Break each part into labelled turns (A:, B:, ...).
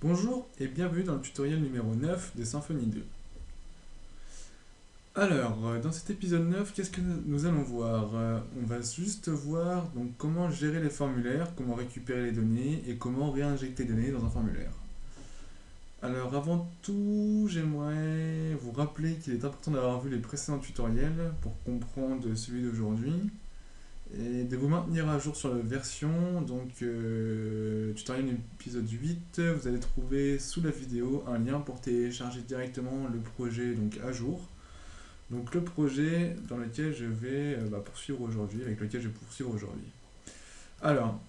A: Bonjour et bienvenue dans le tutoriel numéro 9 de Symfony 2. Alors, dans cet épisode 9, qu'est-ce que nous allons voir? On va juste voir donc, comment gérer les formulaires, comment récupérer les données et comment réinjecter les données dans un formulaire. Alors, avant tout, j'aimerais vous rappeler qu'il est important d'avoir vu les précédents tutoriels pour comprendre celui d'aujourd'hui et de vous maintenir à jour sur la version. Donc, tutoriel épisode 8, vous allez trouver sous la vidéo un lien pour télécharger directement le projet donc à jour. Donc le projet dans lequel je vais poursuivre aujourd'hui, avec lequel je vais poursuivre aujourd'hui. Alors,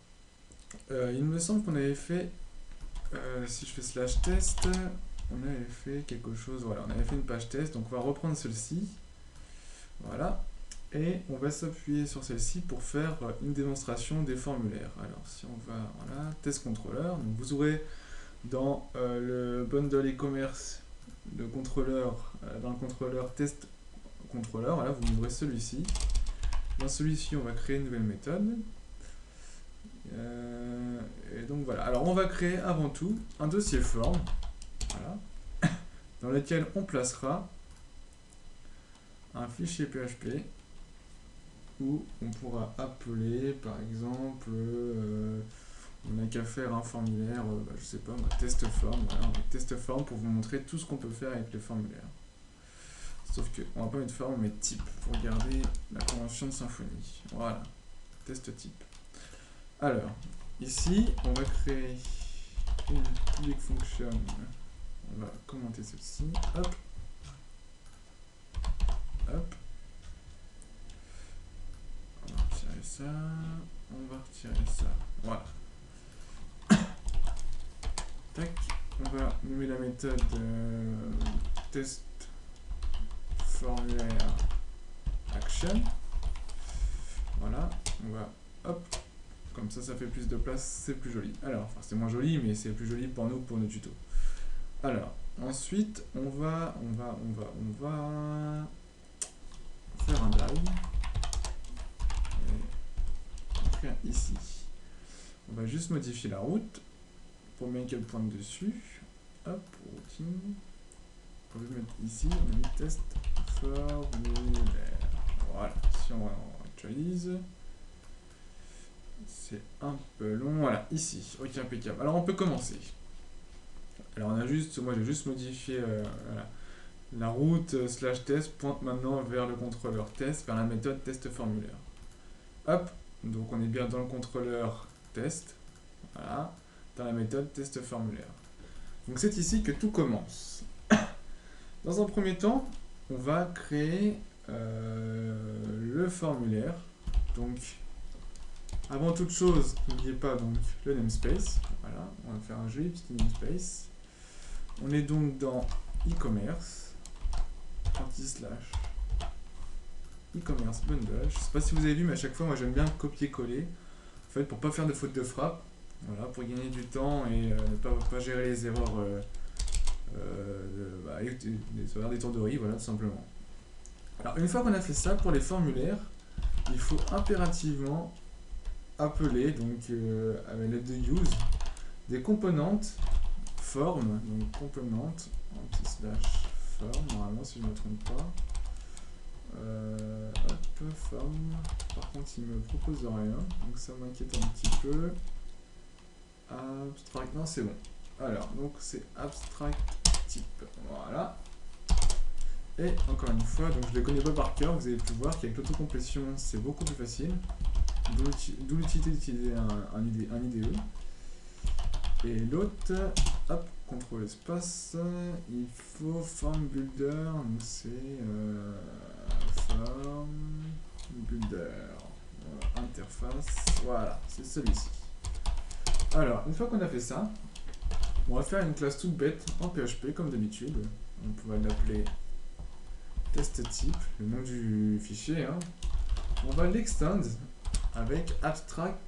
A: il me semble qu'on avait fait, si je fais slash test, on avait fait quelque chose, voilà, on avait fait une page test, donc on va reprendre celle-ci, voilà, et on va s'appuyer sur celle-ci pour faire une démonstration des formulaires. Alors si on va, voilà, test controller, donc vous aurez dans le bundle e-commerce le contrôleur, dans le contrôleur test contrôleur, voilà, vous ouvrez celui-ci. Dans celui-ci, on va créer une nouvelle méthode. Et donc voilà. Alors on va créer avant tout un dossier form, voilà, dans lequel on placera un fichier PHP où on pourra appeler, par exemple, on n'a qu'à faire un formulaire, je sais pas, test form, voilà, test form pour vous montrer tout ce qu'on peut faire avec les formulaires. Sauf qu'on va pas mettre forme, mais type pour garder la convention de Symfony. Voilà, test type. Alors, ici, on va créer une public function. On va commenter celle-ci. Hop. Hop. On va retirer ça. On va retirer ça. Voilà. Tac. On va nommer la méthode test formulaire action. Voilà. On va hop. Comme ça fait plus de place, c'est plus joli. Alors, enfin, c'est moins joli, mais c'est plus joli pour nous, pour nos tutos. Alors, ensuite, on va faire un dive. On faire ici. On va juste modifier la route pour bien qu'elle pointe dessus. Hop, routing. On va mettre ici, on a mis test formulaire. Voilà, si on actualise. C'est un peu long, voilà, ici, ok, impeccable. Alors on peut commencer. Alors on a juste, moi j'ai juste modifié voilà, la route slash test pointe maintenant vers le contrôleur test, vers la méthode test formulaire. Hop, donc on est bien dans le contrôleur test, voilà, dans la méthode test formulaire. Donc c'est ici que tout commence. Dans un premier temps, on va créer le formulaire. Donc avant toute chose, n'oubliez pas donc le namespace. Voilà, on va faire un joli petit namespace. On est donc dans e-commerce, anti-slash e-commerce bundle. Je sais pas si vous avez vu, mais à chaque fois, moi j'aime bien copier-coller. En fait, pour pas faire de faute de frappe, voilà, pour gagner du temps et ne pas gérer les erreurs, les erreurs d'étourderie, voilà, tout simplement. Alors, une fois qu'on a fait ça, pour les formulaires, il faut impérativement appeler, donc avec l'aide de use, des componentes form, donc componente anti-slash form, normalement si je ne me trompe pas. Hop, form. Par contre, il me propose rien, donc ça m'inquiète un petit peu. Abstract, non, c'est bon. Alors, donc c'est abstract type. Voilà. Et encore une fois, donc je ne les connais pas par cœur, vous avez pu voir qu'avec l'autocomplétion, c'est beaucoup plus facile. D'où l'utilité d'utiliser un IDE. Et l'autre, hop, contrôle espace, il faut form builder, donc c'est form builder, voilà, interface, voilà, c'est celui-ci. Alors, une fois qu'on a fait ça, on va faire une classe toute bête en PHP comme d'habitude. On pourrait l'appeler test type, le nom du fichier. Hein. On va l'extend avec abstract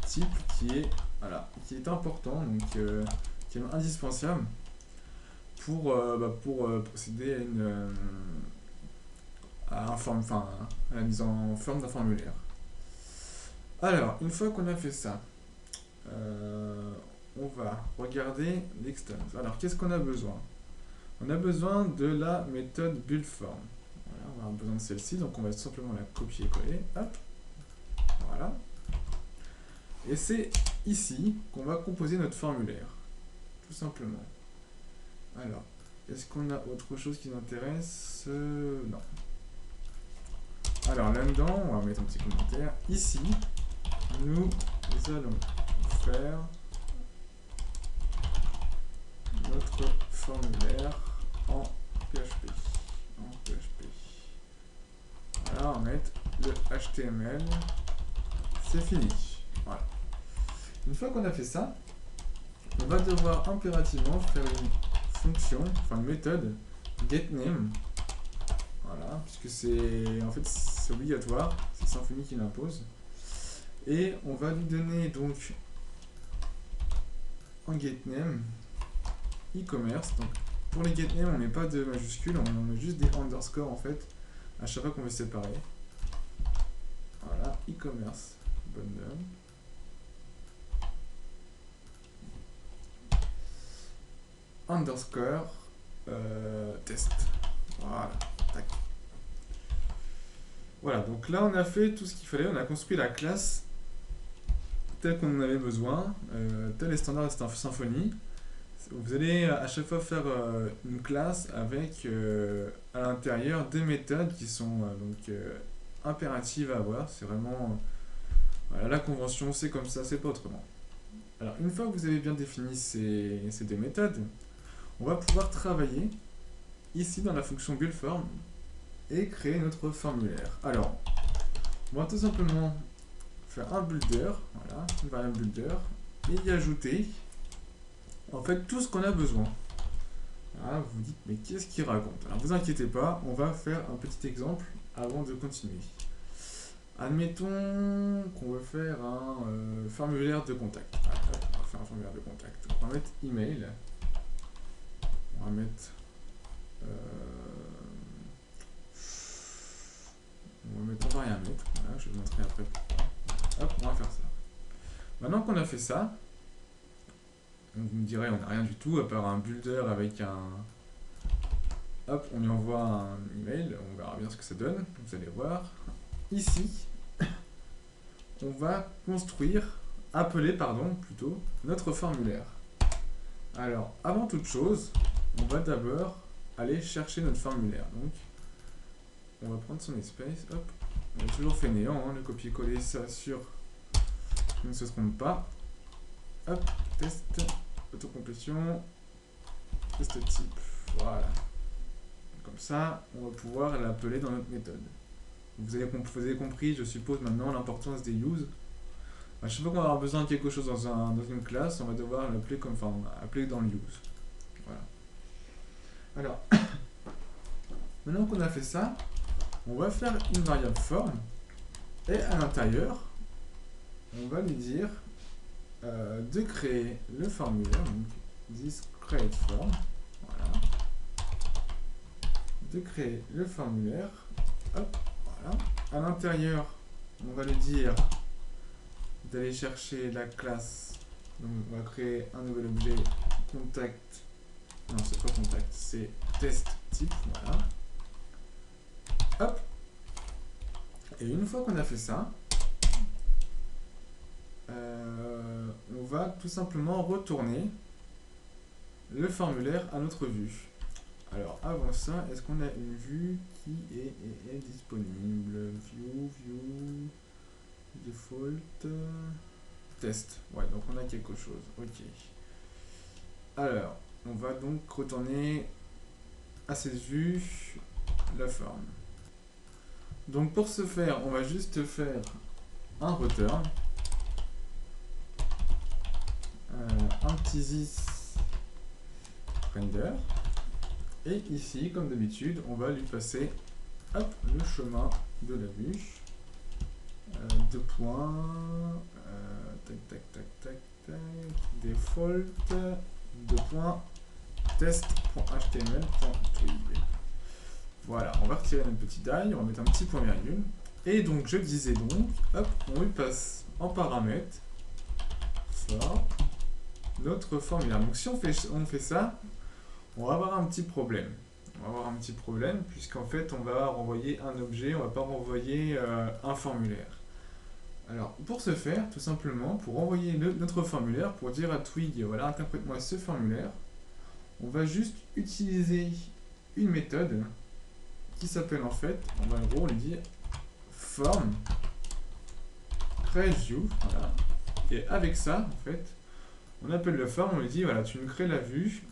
A: type qui est, voilà, qui est important, donc qui est indispensable pour procéder à la mise en forme d'un formulaire. Alors, une fois qu'on a fait ça, on va regarder l'extends. Alors, qu'est-ce qu'on a besoin? On a besoin de la méthode buildForm. Voilà, on va avoir besoin de celle-ci, donc on va simplement la copier-coller. Hop, voilà. Et c'est ici qu'on va composer notre formulaire, tout simplement. Alors, est-ce qu'on a autre chose qui nous intéresse? Non. Alors là-dedans, on va mettre un petit commentaire. Ici, nous allons faire notre formulaire en PHP. Voilà, on va mettre le HTML. C'est fini. Voilà. Une fois qu'on a fait ça, on va devoir impérativement faire une fonction, enfin une méthode getName. Voilà, puisque c'est en fait c'est obligatoire, c'est Symfony qui l'impose. Et on va lui donner donc en getName e-commerce. Donc pour les getName, on met pas de majuscules, on met juste des underscores en fait à chaque fois qu'on veut séparer. Voilà, e-commerce bundle. Underscore test. Voilà, tac. Voilà, donc là on a fait tout ce qu'il fallait, on a construit la classe telle qu'on en avait besoin, tel est standard de Symfony. Vous allez à chaque fois faire une classe avec à l'intérieur des méthodes qui sont impératives à avoir. C'est vraiment voilà, la convention, c'est comme ça, c'est pas autrement. Alors une fois que vous avez bien défini ces deux méthodes, on va pouvoir travailler ici dans la fonction buildForm et créer notre formulaire. Alors, on va tout simplement faire un builder, voilà, une variable builder, et y ajouter en fait tout ce qu'on a besoin. Voilà, vous vous dites, mais qu'est-ce qu'il raconte? Alors, vous inquiétez pas, on va faire un petit exemple avant de continuer. Admettons qu'on veut faire un formulaire de contact. Voilà, on va faire un formulaire de contact. On va mettre email. On va mettre on va rien mettre. Voilà, je vais vous montrer après pourquoi. Hop, on va faire ça. Maintenant qu'on a fait ça, vous me direz on n'a rien du tout à part un builder avec un. Hop, on lui envoie un email, on verra bien ce que ça donne, vous allez voir. Ici, on va appeler plutôt, notre formulaire. Alors, avant toute chose, on va d'abord aller chercher notre formulaire. Donc, on va prendre son espace, hop, on est toujours fainéant, hein, le copier-coller ça sur ne se trompe pas. Hop, test, autocomplétion, test type, voilà. Comme ça, on va pouvoir l'appeler dans notre méthode. Vous avez compris, je suppose, maintenant l'importance des use. À chaque fois qu'on va avoir besoin de quelque chose dans une classe, on va devoir l'appeler comme, enfin, appeler dans le use. Voilà. Alors, maintenant qu'on a fait ça, on va faire une variable form et à l'intérieur, on va lui dire de créer le formulaire, donc this create form, voilà, de créer le formulaire, hop, voilà. À l'intérieur, on va lui dire d'aller chercher la classe, donc on va créer un nouvel objet contact, non c'est pas contact, c'est test type, voilà. Hop. Et une fois qu'on a fait ça, on va tout simplement retourner le formulaire à notre vue. Alors avant ça, est-ce qu'on a une vue qui est disponible? View, default, test. Ouais, donc on a quelque chose. Ok. Alors, on va donc retourner à cette vue la forme. Donc pour ce faire, on va juste faire un return, un petit this render, et ici, comme d'habitude, on va lui passer hop, le chemin de la vue, deux points, default, deux points, test.html.twig. Voilà, on va retirer notre petit die, on va mettre un petit point virgule. Et donc, je disais donc, hop, on lui passe en paramètre for notre formulaire. Donc si on fait ça, on va avoir un petit problème. On va avoir un petit problème puisqu'en fait on va renvoyer un objet, on va pas renvoyer un formulaire. Alors pour ce faire, tout simplement, pour envoyer notre formulaire, pour dire à Twig, voilà, interprète-moi ce formulaire, on va juste utiliser une méthode qui s'appelle en fait, on va en gros lui dire form create view, voilà. Et avec ça, en fait, on appelle le form, on lui dit voilà, tu me crées la vue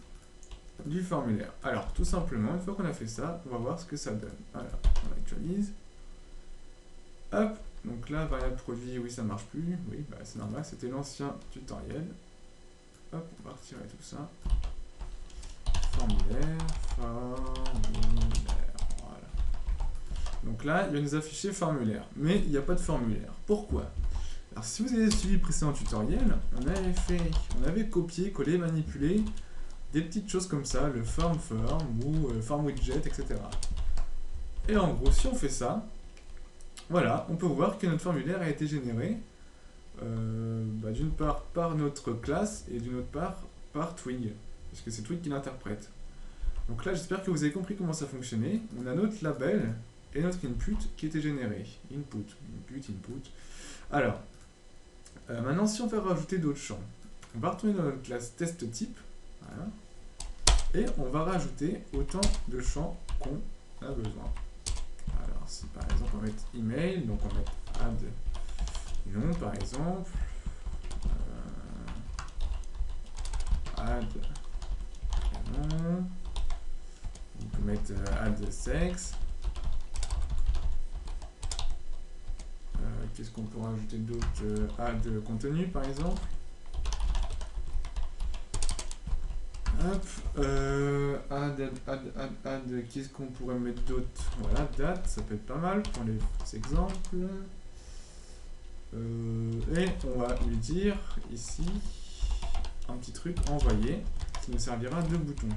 A: du formulaire. Alors tout simplement, une fois qu'on a fait ça, on va voir ce que ça donne. Voilà, on actualise. Hop, donc là, variable produit, oui, ça marche plus. Oui, bah, c'est normal, c'était l'ancien tutoriel. Hop, on va retirer tout ça. Formulaire, voilà. Donc là, il va nous afficher formulaire, mais il n'y a pas de formulaire. Pourquoi? Alors si vous avez suivi le précédent tutoriel, on avait copié, collé, manipulé des petites choses comme ça, le form ou form widget, etc. Et en gros, si on fait ça, voilà, on peut voir que notre formulaire a été généré d'une part par notre classe et d'une autre part par Twig, puisque c'est Twig qui l'interprète. Donc là, j'espère que vous avez compris comment ça fonctionnait. On a notre label et notre input qui était généré. Input. Alors, maintenant, si on veut rajouter d'autres champs, on va retourner dans notre classe test type. Voilà. Et on va rajouter autant de champs qu'on a besoin. Alors, si par exemple on va mettre email, donc on va mettre add nom par exemple, add prénom, on peut mettre add sexe. Qu'est-ce qu'on peut rajouter d'autre? Add contenu par exemple. Hop, add, qu'est-ce qu'on pourrait mettre d'autre? Voilà, date, ça peut être pas mal pour les exemples. Et on va lui dire ici un petit truc envoyer qui nous servira de bouton.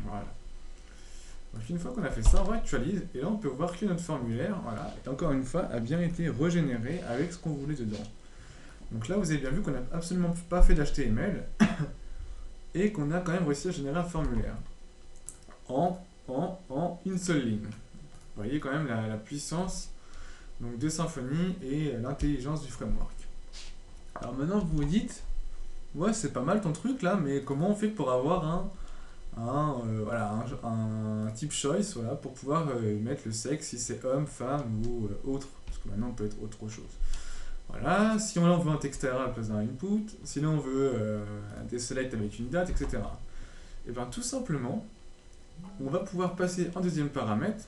A: Voilà. Donc une fois qu'on a fait ça, on actualise et là on peut voir que notre formulaire, voilà, encore une fois, a bien été régénéré avec ce qu'on voulait dedans. Donc là vous avez bien vu qu'on n'a absolument pas fait d'HTML. Et qu'on a quand même réussi à générer un formulaire en une seule ligne. Vous voyez quand même la puissance donc, de Symfony et l'intelligence du framework. Alors maintenant vous vous dites, ouais c'est pas mal ton truc là, mais comment on fait pour avoir un type choice, voilà, pour pouvoir mettre le sexe si c'est homme, femme ou autre, parce que maintenant on peut être autre chose. Voilà, si on veut un text array à la place d'un input, sinon on veut des select avec une date, etc. Et bien tout simplement, on va pouvoir passer en deuxième paramètre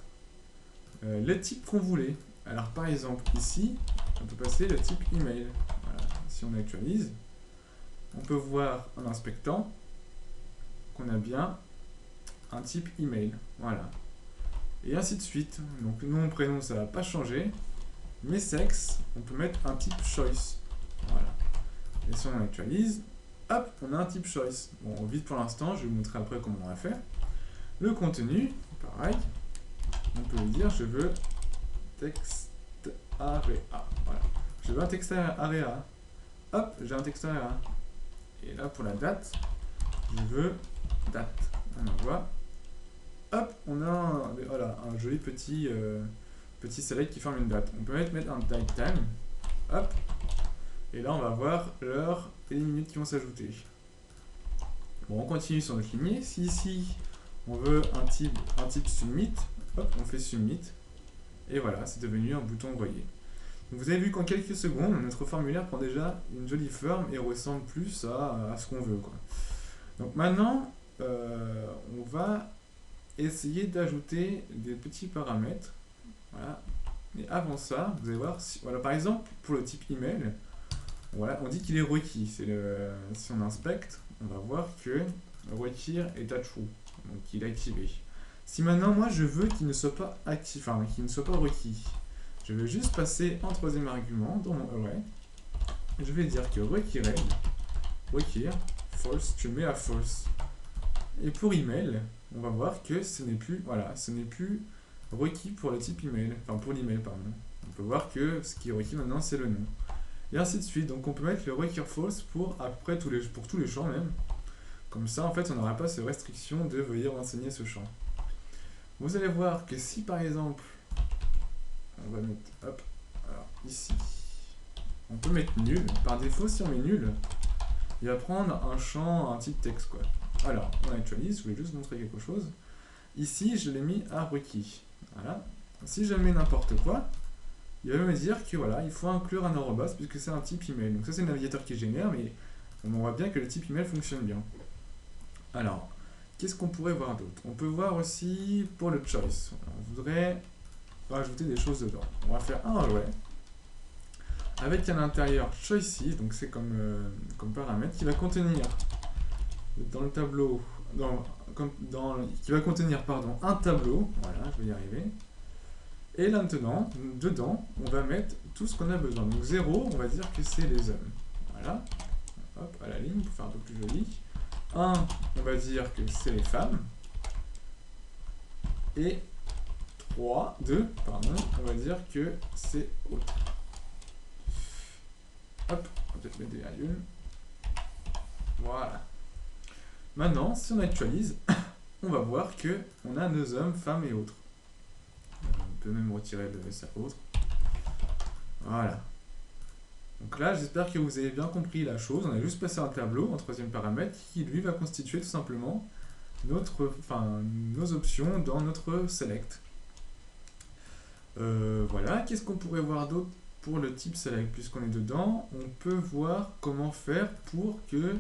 A: le type qu'on voulait. Alors par exemple ici, on peut passer le type email. Voilà. Si on actualise, on peut voir en inspectant qu'on a bien un type email. Voilà. Et ainsi de suite. Donc nom, prénom, ça ne va pas changer. Mais sexe, on peut mettre un type choice. Voilà. Et si on actualise, hop, on a un type choice. Bon, vite pour l'instant, je vais vous montrer après comment on va faire. Le contenu, pareil, on peut lui dire je veux text array. Voilà. Je veux un text array. Hop, j'ai un text array. Et là, pour la date, je veux date. On envoie. Hop, on a un joli petit select qui forme une date. On peut mettre un date time. Hop. Et là, on va voir l'heure et les minutes qui vont s'ajouter. Bon, on continue sur notre lignée. Si ici, on veut un type submit, hop, on fait submit. Et voilà, c'est devenu un bouton envoyer. Donc, vous avez vu qu'en quelques secondes, notre formulaire prend déjà une jolie forme et ressemble plus à ce qu'on veut, quoi. Donc maintenant, on va essayer d'ajouter des petits paramètres. Voilà. Mais avant ça, vous allez voir, voilà, par exemple, pour le type email, voilà, on dit qu'il est requis. Si on inspecte, on va voir que require est à true, donc il est activé. Si maintenant, moi, je veux qu'il ne soit pas actif, enfin, qu'il ne soit pas requis, je vais juste passer un troisième argument dans mon array. Je vais dire que require false, tu mets à false. Et pour email, on va voir que ce n'est plus, voilà, ce n'est plus requis pour le type email, enfin pour l'email, pardon. On peut voir que ce qui est requis maintenant, c'est le nom. et ainsi de suite. Donc on peut mettre le require false pour à peu près pour tous les champs même. Comme ça, en fait, on n'aura pas cette restriction de veuillez renseigner ce champ. Vous allez voir que si par exemple, on va mettre, hop, alors ici, on peut mettre nul. Par défaut, si on met nul, il va prendre un champ, un type texte, quoi. Alors, on actualise, je voulais juste montrer quelque chose. Ici, je l'ai mis à requis. Voilà. Si je mets n'importe quoi, il va me dire que voilà, il faut inclure un arrobas puisque c'est un type email. Donc ça, c'est le navigateur qui génère, mais on voit bien que le type email fonctionne bien. Alors, qu'est-ce qu'on pourrait voir d'autre? On peut voir aussi pour le choice. On voudrait rajouter des choses dedans. On va faire un array avec à l'intérieur choices, donc c'est comme paramètre qui va contenir dans le tableau, qui va contenir pardon, un tableau, voilà, je vais y arriver. Et là maintenant, dedans, on va mettre tout ce qu'on a besoin. Donc 0, on va dire que c'est les hommes. Voilà, hop, à la ligne pour faire un peu plus joli. 1, on va dire que c'est les femmes. Et 2, pardon, on va dire que c'est autre. Hop, on va peut-être mettre des virgules. Voilà. Maintenant, si on actualise, on va voir que on a nos hommes, femmes et autres. On peut même retirer le ça autre. Voilà. Donc là, j'espère que vous avez bien compris la chose. On a juste passé un tableau en troisième paramètre qui, lui, va constituer tout simplement nos options dans notre select. Voilà. Qu'est-ce qu'on pourrait voir d'autre pour le type select? Puisqu'on est dedans, on peut voir comment faire pour que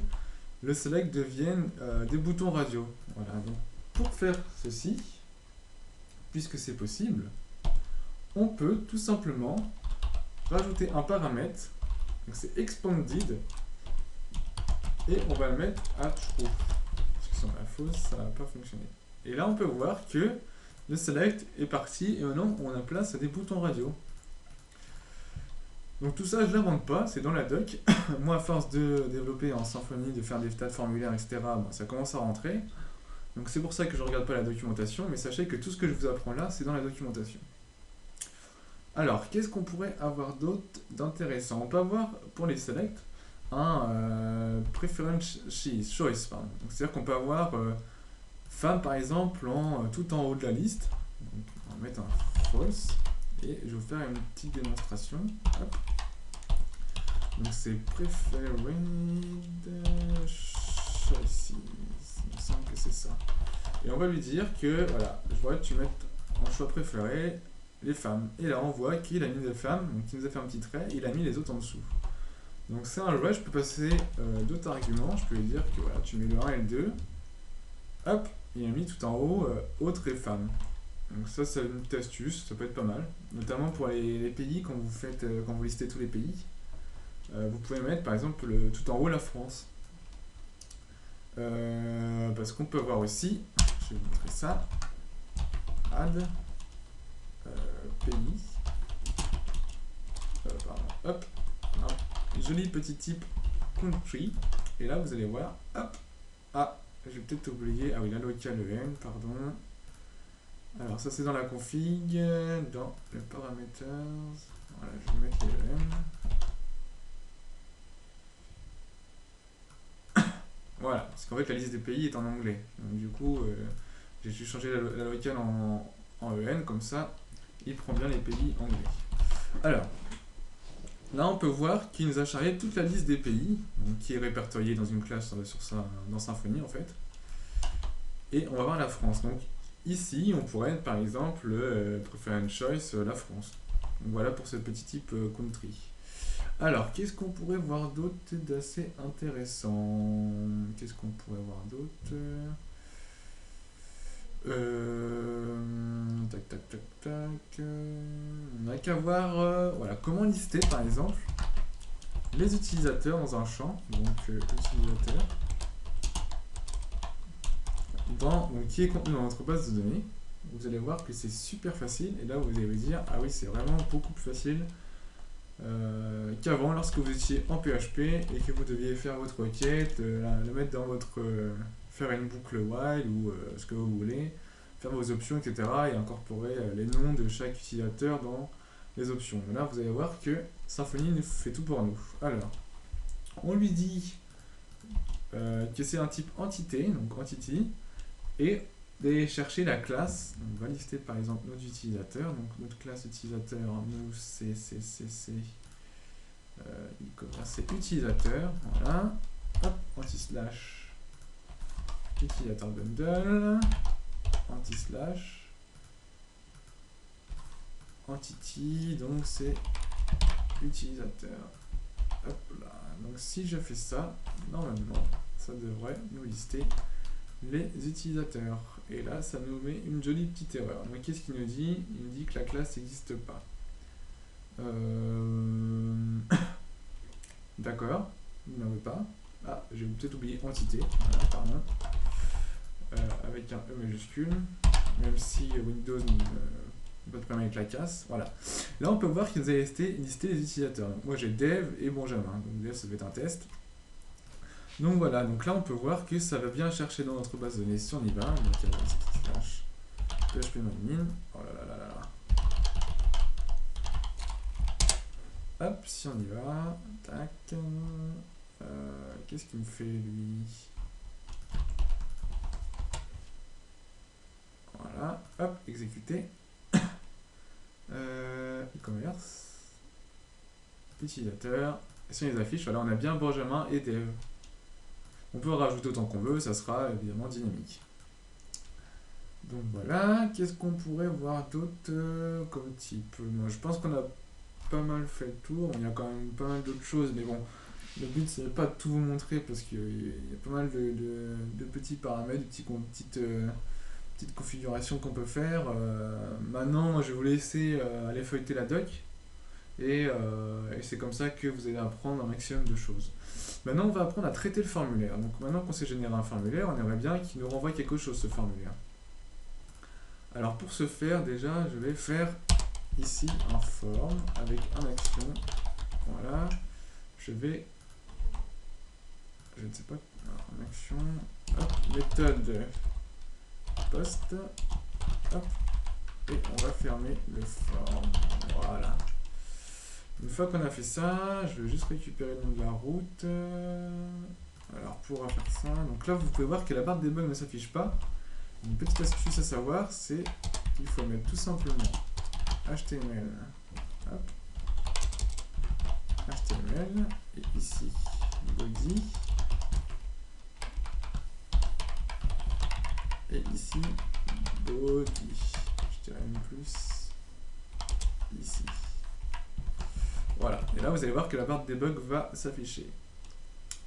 A: le select devienne des boutons radio. Voilà. Donc, pour faire ceci, puisque c'est possible, on peut tout simplement rajouter un paramètre. Donc c'est expanded et on va le mettre à true. Parce que si on met à fausse, ça ne va pas fonctionner. Et là, on peut voir que le select est parti et maintenant on a place à des boutons radio. Donc tout ça, je ne l'invente pas, c'est dans la doc. Moi, à force de développer en Symfony, de faire des tas de formulaires, etc., bon, ça commence à rentrer. Donc c'est pour ça que je ne regarde pas la documentation, mais sachez que tout ce que je vous apprends là, c'est dans la documentation. Alors, qu'est-ce qu'on pourrait avoir d'autre d'intéressant? On peut avoir, pour les selects, un preference choice. C'est-à-dire qu'on peut avoir femme, par exemple, tout en haut de la liste. Donc, on va mettre un false. Et je vais vous faire une petite démonstration. Hop. Donc, c'est preferred choices. Il me semble que c'est ça. Et on va lui dire que, voilà, je voudrais que tu mettes en choix préféré les femmes. Et là, on voit qu'il a mis des femmes, donc il nous a fait un petit trait, et il a mis les autres en dessous. Donc c'est un array, je peux passer d'autres arguments, je peux lui dire que voilà, tu mets le 1 et le 2. Hop, il a mis tout en haut, autres et femmes. Donc ça, c'est une petite astuce, ça peut être pas mal. Notamment pour les pays, quand vous listez tous les pays. Vous pouvez mettre par exemple tout en haut la France. Parce qu'on peut voir aussi, je vais vous montrer ça, add pays, pardon, hop, un joli petit type country, et là vous allez voir, hop, ah, j'ai peut-être oublié, ah oui, la local EN, pardon. Alors ça c'est dans la config, dans le parameters, voilà, je vais mettre les EN. Voilà, parce qu'en fait la liste des pays est en anglais, donc du coup j'ai dû changer la local en EN, comme ça il prend bien les pays anglais. Alors, là on peut voir qu'il nous a chargé toute la liste des pays, donc, qui est répertoriée dans une classe dans Symfony en fait. Et on va voir la France. Donc ici on pourrait être par exemple preference choice la France. Donc voilà pour ce petit type country. Alors, qu'est-ce qu'on pourrait voir d'autre d'assez intéressant? Qu'est-ce qu'on pourrait voir d'autre? Tac, tac, tac, tac. On n'a qu'à voir voilà, comment lister par exemple les utilisateurs dans un champ. Donc, utilisateur. Qui est contenu dans notre base de données. Vous allez voir que c'est super facile. Et là, vous allez vous dire, ah oui, c'est vraiment beaucoup plus facile qu'avant lorsque vous étiez en PHP et que vous deviez faire votre requête, le mettre dans votre... faire une boucle while ou ce que vous voulez, faire vos options, etc. et incorporer les noms de chaque utilisateur dans les options. Mais là, vous allez voir que Symfony nous fait tout pour nous. Alors, on lui dit que c'est un type entité, donc entity, et d'aller chercher la classe. Donc, on va lister par exemple notre utilisateur. Donc notre classe utilisateur, nous c'est c'est utilisateur. Voilà. Hop, anti-slash utilisateur bundle, anti-slash entity, donc c'est utilisateur. Hop là. Donc si je fais ça, normalement, ça devrait nous lister les utilisateurs. Et là, ça nous met une jolie petite erreur. Donc qu'est-ce qu'il nous dit? Il nous dit que la classe n'existe pas. D'accord, il n'en veut pas. Ah, j'ai peut-être oublié entité. Voilà, pardon. Avec un E majuscule. Même si Windows ne peut pas permettre la casse. Voilà. Là, on peut voir qu'il nous a listé les utilisateurs. Donc, moi, j'ai dev et Benjamin. Donc dev, ça va être un test. Donc voilà, donc là on peut voir que ça va bien chercher dans notre base de données si on y va. Donc il y a slash phpMyAdmin. Oh là là là là. Hop, si on y va. Tac. Qu'est-ce qu'il me fait lui? Voilà. Hop, exécuter. E-commerce. Utilisateur. Et si on les affiche, voilà, on a bien Benjamin et dev. On peut rajouter autant qu'on veut, ça sera évidemment dynamique. Donc voilà, qu'est-ce qu'on pourrait voir d'autre comme type? Moi je pense qu'on a pas mal fait le tour, il y a quand même pas mal d'autres choses, mais bon, le but c'est pas de tout vous montrer parce qu'il y a pas mal de petits paramètres, de petites configurations qu'on peut faire. Maintenant, moi je vais vous laisser aller feuilleter la doc et c'est comme ça que vous allez apprendre un maximum de choses. Maintenant, on va apprendre à traiter le formulaire. Donc maintenant qu'on s'est généré un formulaire, on aimerait bien qu'il nous renvoie quelque chose, ce formulaire. Alors pour ce faire, déjà, je vais faire ici un form avec un action. Voilà. Je ne sais pas, un action, hop, méthode post, hop, et on va fermer le form. Voilà. Une fois qu'on a fait ça, je vais juste récupérer le nom de la route. Alors pour faire ça, donc là vous pouvez voir que la barre debug ne s'affiche pas. Une petite astuce à savoir, c'est qu'il faut mettre tout simplement HTML, hop, HTML, et ici body, et ici body. Je dirais même plus ici. Voilà, et là vous allez voir que la barre de debug va s'afficher.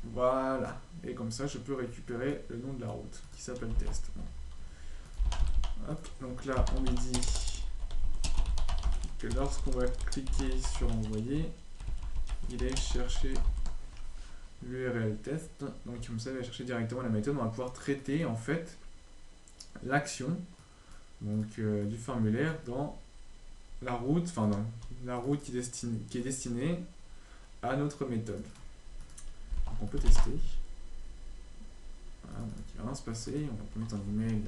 A: Voilà, et comme ça je peux récupérer le nom de la route qui s'appelle test. Hop, donc là on lui dit que lorsqu'on va cliquer sur envoyer, il est chercher l'URL test. Donc comme ça il va chercher directement la méthode. On va pouvoir traiter en fait l'action du formulaire dans la route, enfin dans la route qui est destinée à notre méthode. Donc on peut tester. Voilà, donc il va rien se passer. On va mettre un email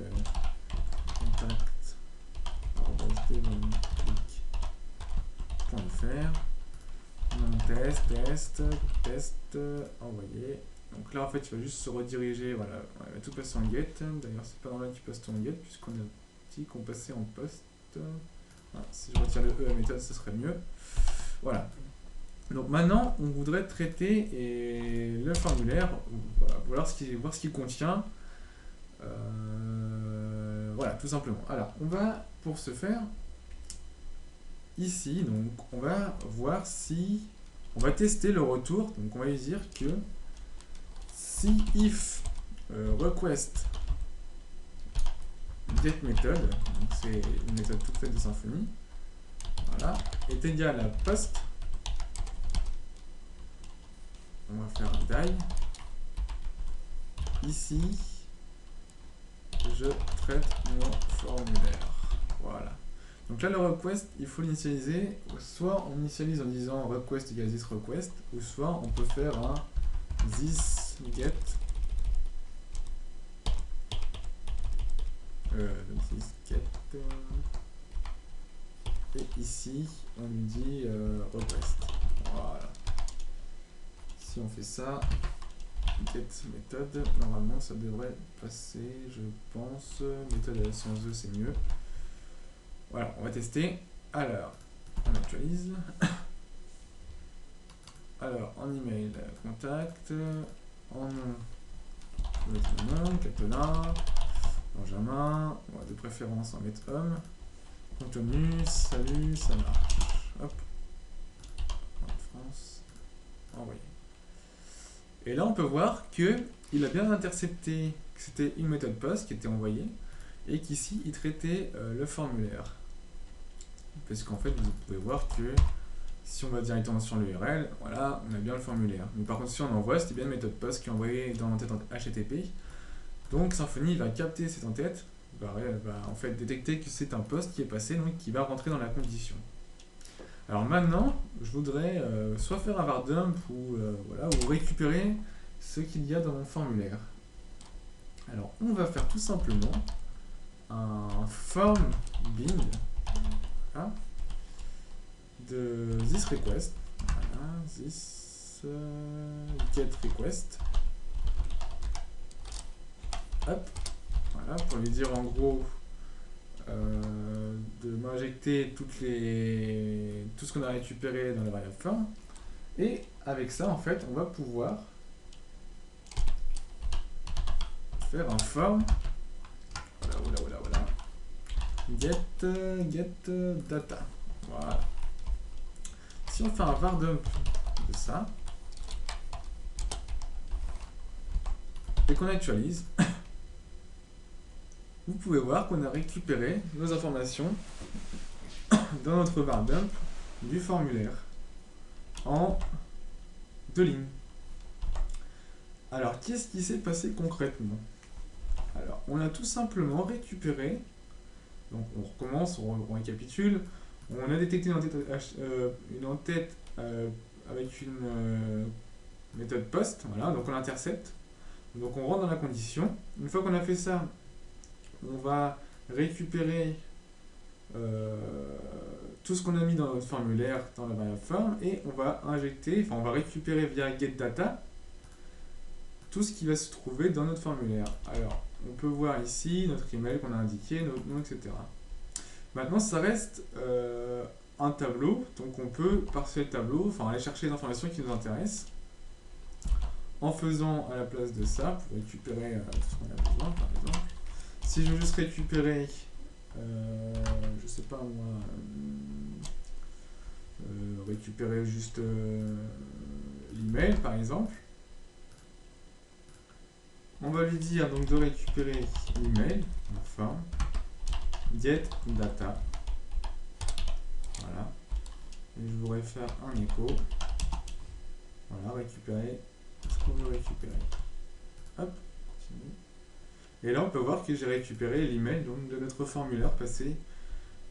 A: contact@click.fr. Donc test, envoyer. Donc là en fait il va juste se rediriger, voilà, on va tout passer en get. D'ailleurs c'est pas normal qu'il passe tout en get puisqu'on a dit qu'on passait en post. Voilà, si je retire le E à méthode, ce serait mieux. Voilà. Donc maintenant, on voudrait traiter le formulaire, voilà, voir ce qu'il contient. Voilà, tout simplement. Alors, on va, pour ce faire, ici, donc, on va voir si... On va tester le retour. Donc, on va lui dire que si if request get method, donc c'est une méthode toute faite de Symfony, voilà, est égal à post, on va faire un die, ici je traite mon formulaire, voilà. Donc là le request il faut l'initialiser, soit on initialise en disant request égale this request, ou soit on peut faire un this get Et ici, on lui dit request. Voilà. Si on fait ça, get méthode, normalement ça devrait passer, je pense. Méthode sans E, c'est mieux. Voilà, on va tester. Alors, on actualise. Alors, en email, contact, en nom, je vais mettre mon nom, Catona, Benjamin, on va de préférence en mettre homme. Contenu, salut, ça marche. Hop. En France, envoyer. Et là, on peut voir qu'il a bien intercepté que c'était une méthode post qui était envoyée et qu'ici, il traitait le formulaire. Parce qu'en fait, vous pouvez voir que si on va directement sur l'URL, voilà, on a bien le formulaire. Mais par contre, si on envoie, c'était bien une méthode post qui est envoyée dans l'entête HTTP. Donc, Symfony va capter cette entête, va en fait détecter que c'est un post qui est passé, donc qui va rentrer dans la condition. Alors maintenant, je voudrais soit faire un var dump ou, voilà, ou récupérer ce qu'il y a dans mon formulaire. Alors, on va faire tout simplement un form bind voilà, de this request. Voilà, this get request. Hop, voilà, pour lui dire en gros de m'injecter tout ce qu'on a récupéré dans la variable form. Et avec ça, en fait, on va pouvoir faire un form. Voilà. Get data. Voilà. Si on fait un var dump de ça, et qu'on actualise, vous pouvez voir qu'on a récupéré nos informations dans notre var dump du formulaire en 2 lignes. Alors, qu'est-ce qui s'est passé concrètement? Alors, on a tout simplement récupéré, donc on recommence, on récapitule, on a détecté une entête avec une méthode post, voilà, donc on l'intercepte, donc on rentre dans la condition. Une fois qu'on a fait ça, on va récupérer tout ce qu'on a mis dans notre formulaire dans la variable form et on va injecter, on va récupérer via getData tout ce qui va se trouver dans notre formulaire. Alors, on peut voir ici notre email qu'on a indiqué, notre nom, etc. Maintenant, ça reste un tableau, donc on peut parser le tableau, aller chercher les informations qui nous intéressent en faisant à la place de ça, pour récupérer tout ce qu'on a besoin, par exemple. Si je veux juste récupérer, je sais pas moi, récupérer juste l'email, par exemple, on va lui dire donc de récupérer l'email, enfin, get data. Voilà. Et je voudrais faire un écho. Voilà, récupérer ce qu'on veut récupérer. Hop, continue. Et là, on peut voir que j'ai récupéré l'email de notre formulaire passé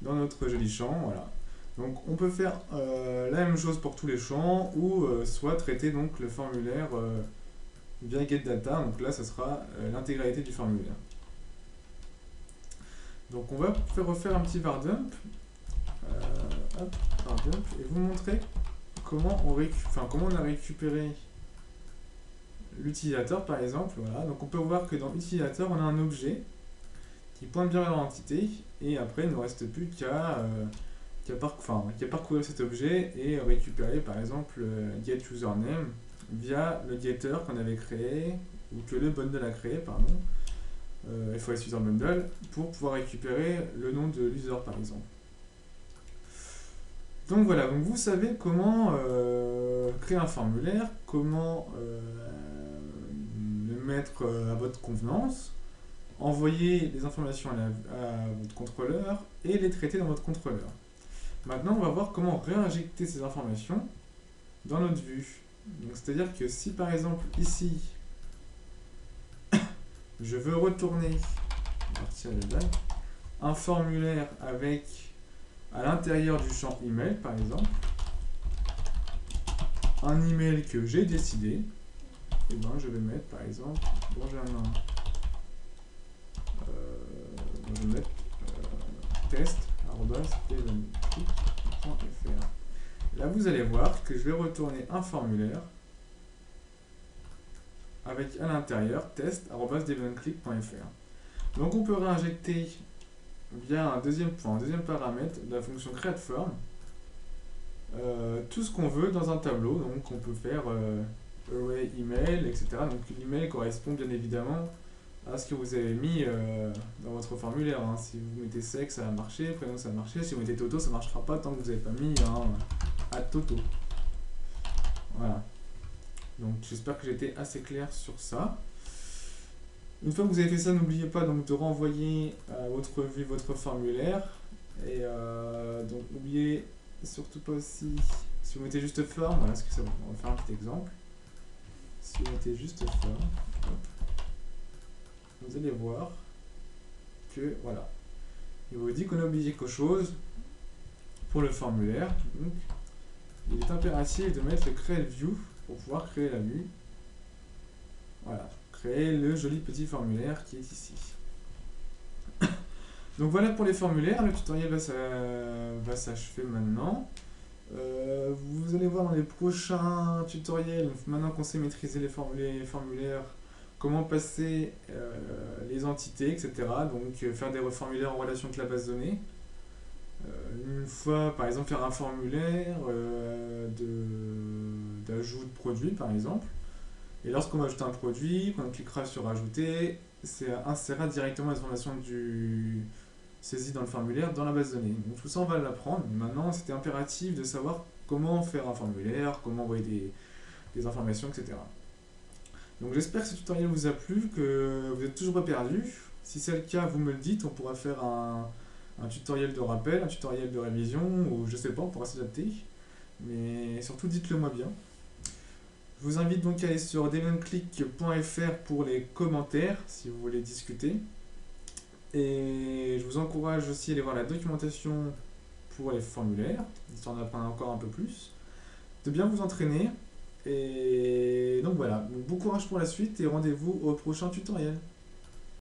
A: dans notre joli champ. Voilà. Donc, on peut faire la même chose pour tous les champs ou soit traiter donc le formulaire via getData. Donc là, ce sera l'intégralité du formulaire. Donc, on va refaire un petit var dump. Hop, var dump, et vous montrer comment on a récupéré l'utilisateur, par exemple. Voilà. Donc, on peut voir que dans l'utilisateur, on a un objet qui pointe bien vers l'entité, et après, il ne nous reste plus qu'à parcourir cet objet et récupérer, par exemple, getUsername via le getter qu'on avait créé, ou que le bundle a créé, pardon, FOS User Bundle, pour pouvoir récupérer le nom de l'user, par exemple. Donc voilà, donc vous savez comment créer un formulaire, comment le mettre à votre convenance, envoyer les informations à votre contrôleur et les traiter dans votre contrôleur. Maintenant, on va voir comment réinjecter ces informations dans notre vue. C'est-à-dire que si par exemple ici, je veux retourner un formulaire avec à l'intérieur du champ email, par exemple, un email que j'ai décidé, et ben je vais mettre par exemple Benjamin, je vais mettre test@tv. develonclick.fr. Là, vous allez voir que je vais retourner un formulaire avec à l'intérieur test@develonclick.fr. Donc, on peut réinjecter via un deuxième paramètre de la fonction createForm tout ce qu'on veut dans un tableau. Donc, on peut faire array email, etc. Donc, l'email correspond bien évidemment à ce que vous avez mis dans votre formulaire. Hein. Si vous mettez sexe, ça va marcher, prénom, ça va marcher. Si vous mettez Toto, ça ne marchera pas tant que vous n'avez pas mis @Toto. Voilà. Donc j'espère que j'ai été assez clair sur ça. Une fois que vous avez fait ça, n'oubliez pas donc de renvoyer à votre vue votre formulaire. Et donc n'oubliez surtout pas aussi, si vous mettez juste form, voilà ce que ça va. On va faire un petit exemple. Si vous mettez juste form, hop, vous allez voir que voilà, il vous dit qu'on a oublié quelque chose pour le formulaire. Donc, il est impératif de mettre le create view pour pouvoir créer la vue. Voilà, créer le joli petit formulaire qui est ici. Donc voilà pour les formulaires, le tutoriel va s'achever maintenant. Vous allez voir dans les prochains tutoriels, maintenant qu'on sait maîtriser les formulaires, comment passer les entités, etc. Donc faire des formulaires en relation avec la base de données. Une fois, par exemple, faire un formulaire d'ajout de produit, par exemple. Et lorsqu'on va ajouter un produit, quand on cliquera sur ajouter, c'est insérera directement les informations saisies dans le formulaire dans la base de données. Donc tout ça, on va l'apprendre. Maintenant, c'était impératif de savoir comment faire un formulaire, comment envoyer des informations, etc. Donc j'espère que ce tutoriel vous a plu, que vous n'êtes toujours pas perdu. Si c'est le cas, vous me le dites, on pourra faire un tutoriel de rappel, un tutoriel de révision, ou je sais pas, on pourra s'adapter. Mais surtout, dites-le moi bien. Je vous invite donc à aller sur develonclick.fr pour les commentaires, si vous voulez discuter. Et je vous encourage aussi à aller voir la documentation pour les formulaires, histoire d'en apprendre encore un peu plus, de bien vous entraîner. Et donc voilà, bon courage pour la suite et rendez-vous au prochain tutoriel.